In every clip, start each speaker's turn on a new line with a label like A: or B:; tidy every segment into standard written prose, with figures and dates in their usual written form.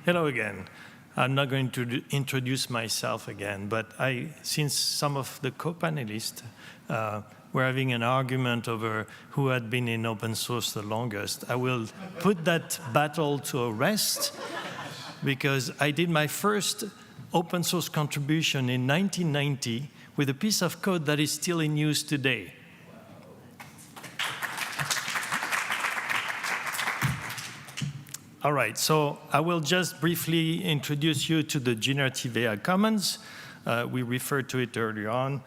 A: Hello again. I'm not going to introduce myself again, but since some of the co-panelists were having an argument over who had been in open source the longest, I will put that battle to a rest, because I did my first open source contribution in 1990 with a piece of code that is still in use today. All right, so I will just briefly introduce you to the Generative AI Commons. We referred to it earlier on.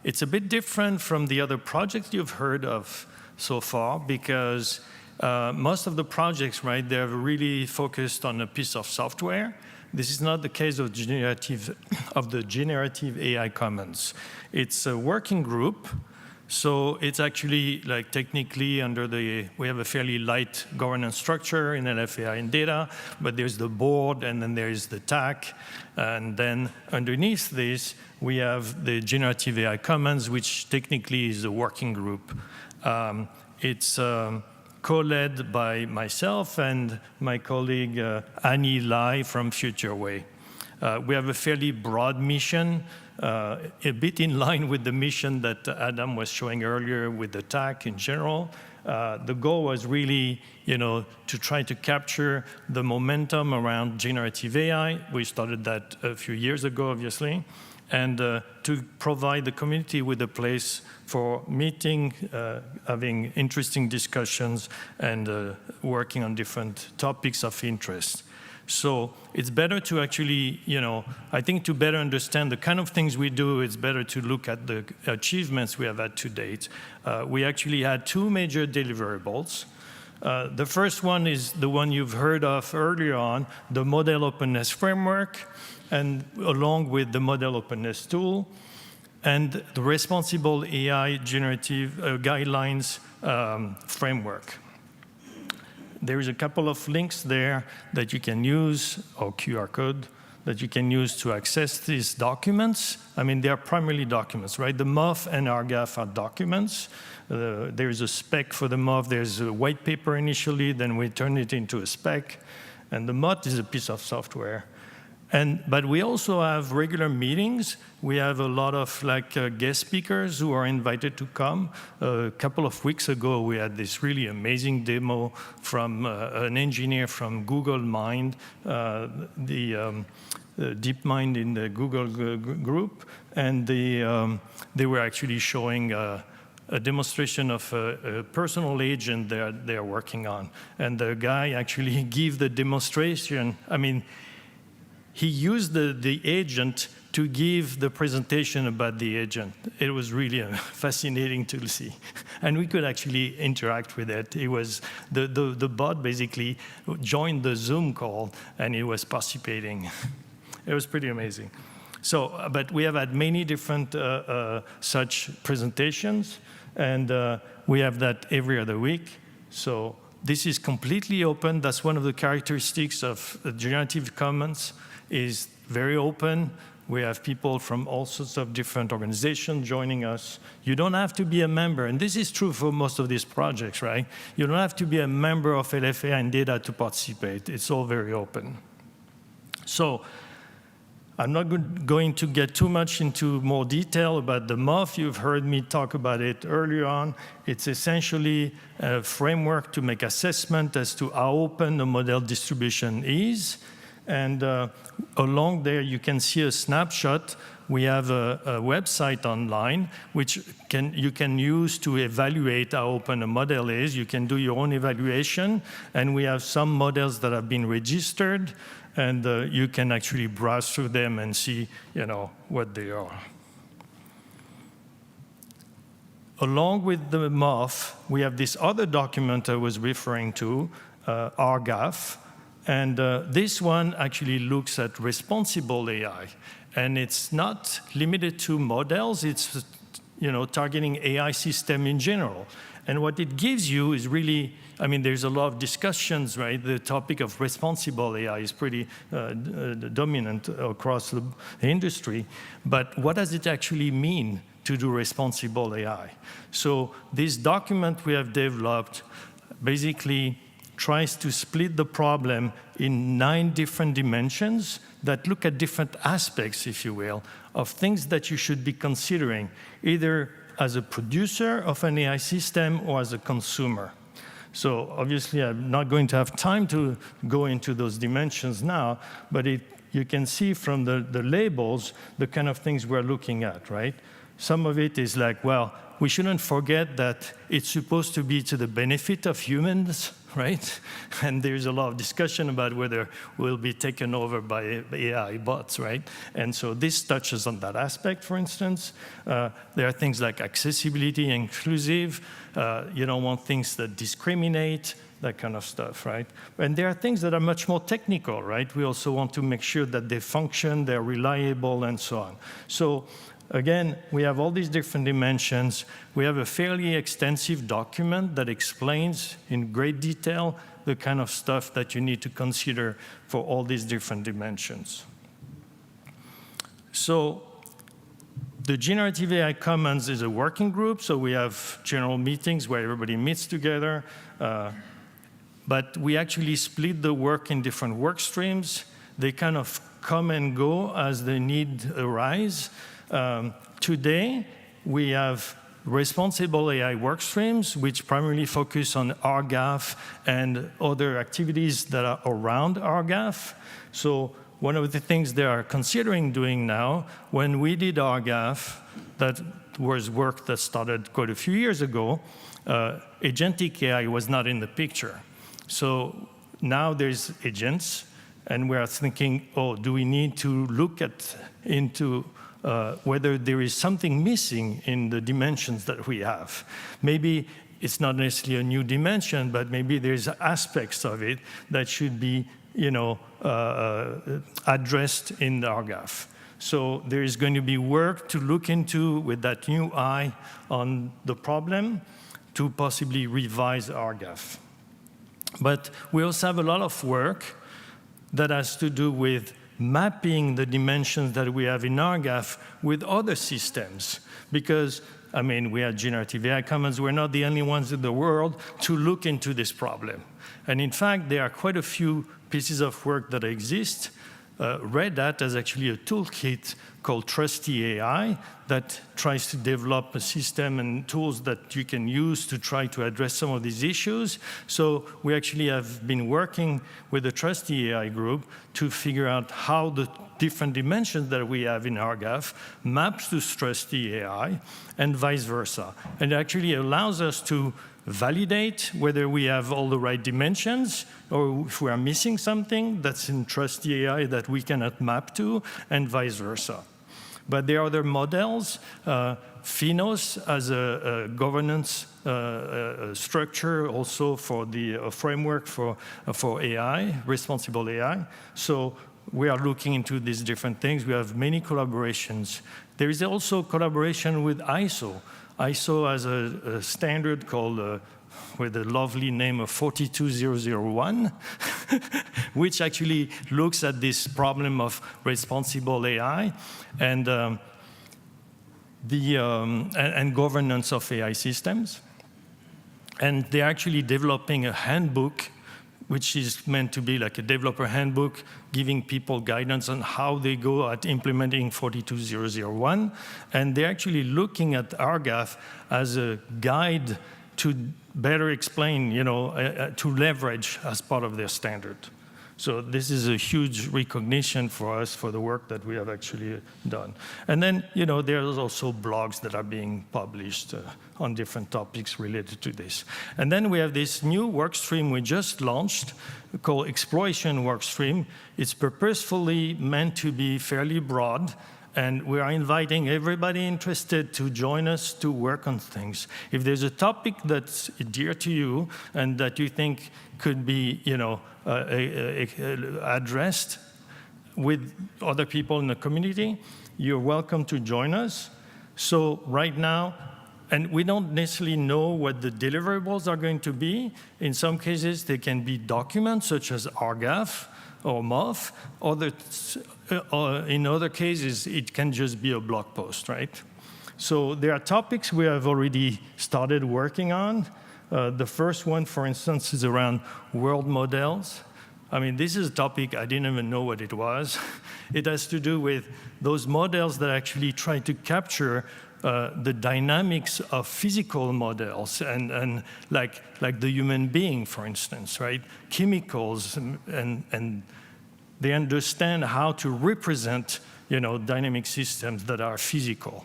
A: It's a bit different from the other projects you've heard of so far, because most of the projects, right, they're really focused on a piece of software. This is not the case of the Generative AI Commons. It's a working group. So it's actually, like, technically we have a fairly light governance structure in LFAI and data, but there's the board, and then there's the TAC, and then underneath this, we have the Generative AI Commons, which technically is a working group. It's co-led by myself and my colleague Annie Lai from FutureWay. We have a fairly broad mission, a bit in line with the mission that Adam was showing earlier with the TAC in general. The goal was really, to try to capture the momentum around generative AI. We started that a few years ago, obviously, and to provide the community with a place for meeting, having interesting discussions, and working on different topics of interest. So it's better to actually, I think to better understand the kind of things we do, it's better to look at the achievements we have had to date. We actually had two major deliverables. The first one is the one you've heard of earlier on, the model openness framework, and along with the model openness tool, and the responsible AI generative guidelines framework. There is a couple of links there that you can use, or QR code, that you can use to access these documents. I mean, they are primarily documents, right? The MOF and RGAF are documents. There's a spec for the MOF. There's a white paper initially, then we turn it into a spec. And the MOT is a piece of software. But we also have regular meetings. We have a lot of guest speakers who are invited to come. A couple of weeks ago, we had this really amazing demo from an engineer from Google Mind, the DeepMind in the Google group. And they were actually showing a demonstration of a personal agent they are working on. And the guy actually gave the demonstration. I mean, he used the agent to give the presentation about the agent. It was really fascinating to see. And we could actually interact with it. It was the bot basically joined the Zoom call, and it was participating. It was pretty amazing. So, but we have had many different such presentations, and we have that every other week. So this is completely open. That's one of the characteristics of Generative Commons. Is very open. We have people from all sorts of different organizations joining us. You don't have to be a member, and this is true for most of these projects, right? You don't have to be a member of LFA and data to participate. It's all very open. So I'm not going to get too much into more detail about the MOF. You've heard me talk about it earlier on. It's essentially a framework to make assessment as to how open the model distribution is. And along there, you can see a snapshot. We have a website online, which you can use to evaluate how open a model is. You can do your own evaluation. And we have some models that have been registered. And you can actually browse through them and see what they are. Along with the MOF, we have this other document I was referring to, RGAF. And this one actually looks at responsible AI. And it's not limited to models. It's targeting AI system in general. And what it gives you is really, I mean, there's a lot of discussions, right? The topic of responsible AI is pretty dominant across the industry. But what does it actually mean to do responsible AI? So this document we have developed basically tries to split the problem in 9 different dimensions that look at different aspects, if you will, of things that you should be considering, either as a producer of an AI system or as a consumer. So obviously, I'm not going to have time to go into those dimensions now, but you can see from the labels the kind of things we're looking at, right? Some of it is like, well, we shouldn't forget that it's supposed to be to the benefit of humans, right? And there's a lot of discussion about whether we'll be taken over by AI bots, right? And so this touches on that aspect, for instance. There are things like accessibility, inclusive. You don't want things that discriminate, that kind of stuff, right? And there are things that are much more technical, right? We also want to make sure that they function, they're reliable, and so on. So again, we have all these different dimensions. We have a fairly extensive document that explains in great detail the kind of stuff that you need to consider for all these different dimensions. So the Generative AI Commons is a working group, so we have general meetings where everybody meets together. But we actually split the work in different work streams. They kind of come and go as the need arise. Today, we have responsible AI work streams, which primarily focus on RGAF and other activities that are around RGAF. So one of the things they are considering doing now, when we did RGAF, that was work that started quite a few years ago, agentic AI was not in the picture. So now there's agents, and we are thinking, oh, do we need to look into whether there is something missing in the dimensions that we have? Maybe it's not necessarily a new dimension, but maybe there's aspects of it that should be, addressed in the RGAF. So there is going to be work to look into with that new eye on the problem to possibly revise RGAF. But we also have a lot of work that has to do with mapping the dimensions that we have in RGAF with other systems. Because, I mean, we are Generative AI Commons. We're not the only ones in the world to look into this problem. And in fact, there are quite a few pieces of work that exist. Red Hat has actually a toolkit called Trusty AI that tries to develop a system and tools that you can use to try to address some of these issues. So we actually have been working with the Trusty AI group to figure out how the different dimensions that we have in RGAF maps to Trusty AI and vice versa. And it actually allows us to validate whether we have all the right dimensions or if we are missing something that's in Trusty AI that we cannot map to, and vice versa. But there are other models. Finos as a governance structure also for the framework for AI, responsible AI. So we are looking into these different things. We have many collaborations. There is also collaboration with ISO. ISO has a standard called, with the lovely name of 42001, which actually looks at this problem of responsible AI and governance of AI systems. And they're actually developing a handbook which is meant to be like a developer handbook, giving people guidance on how they go at implementing 42001. And they're actually looking at RGAF as a guide to better explain, to leverage as part of their standard. So this is a huge recognition for us for the work that we have actually done. And then, there's also blogs that are being published on different topics related to this. And then we have this new work stream we just launched called Exploration Workstream. It's purposefully meant to be fairly broad, and we are inviting everybody interested to join us to work on things. If there's a topic that's dear to you and that you think could be, addressed with other people in the community, you're welcome to join us. So right now, and we don't necessarily know what the deliverables are going to be. In some cases, they can be documents such as RGAF or MOF. In other cases, it can just be a blog post, right? So there are topics we have already started working on. The first one, for instance, is around world models. I mean, this is a topic I didn't even know what it was. It has to do with those models that actually try to capture the dynamics of physical models and like the human being, for instance, right? Chemicals, and they understand how to represent, dynamic systems that are physical.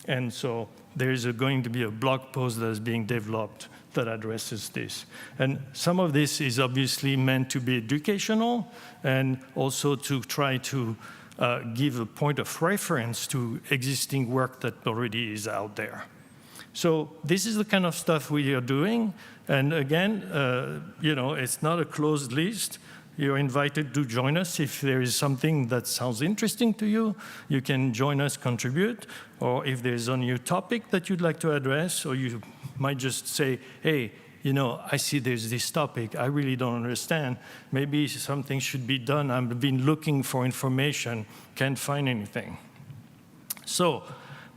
A: And so there is going to be a blog post that is being developed that addresses this. And some of this is obviously meant to be educational and also to try to give a point of reference to existing work that already is out there. So this is the kind of stuff we are doing. And again, it's not a closed list. You're invited to join us. If there is something that sounds interesting to you, you can join us, contribute. Or if there's a new topic that you'd like to address, or you might just say, hey, I see there's this topic. I really don't understand. Maybe something should be done. I've been looking for information, can't find anything. So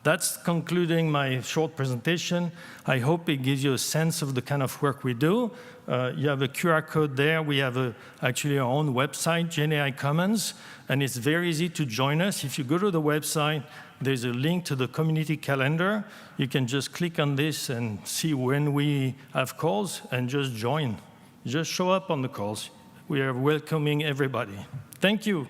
A: that's concluding my short presentation. I hope it gives you a sense of the kind of work we do. You have a QR code there. We have actually our own website, GenAI Commons, and it's very easy to join us. If you go to the website, there's a link to the community calendar. You can just click on this and see when we have calls and just join. Just show up on the calls. We are welcoming everybody. Thank you.